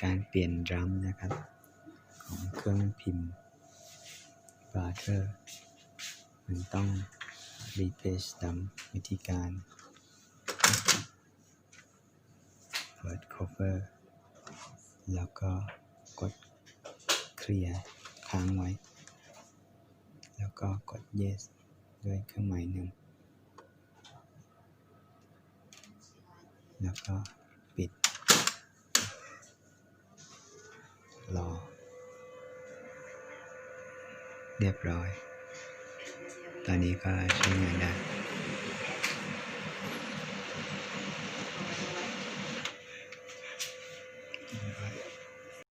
การเปลี่ยนดรัมนะครับของเครื่องพิมพ์ Brother มันต้อง replace ดรัมวิธีการเปิด cover แล้วก็กดเคลียร์ค้างไว้แล้วก็กด yes ด้วยเครื่องหมายหนึ่งแล้วก็ปิดรอเรียบร้อยตอนนี้ก็ใช้งานได้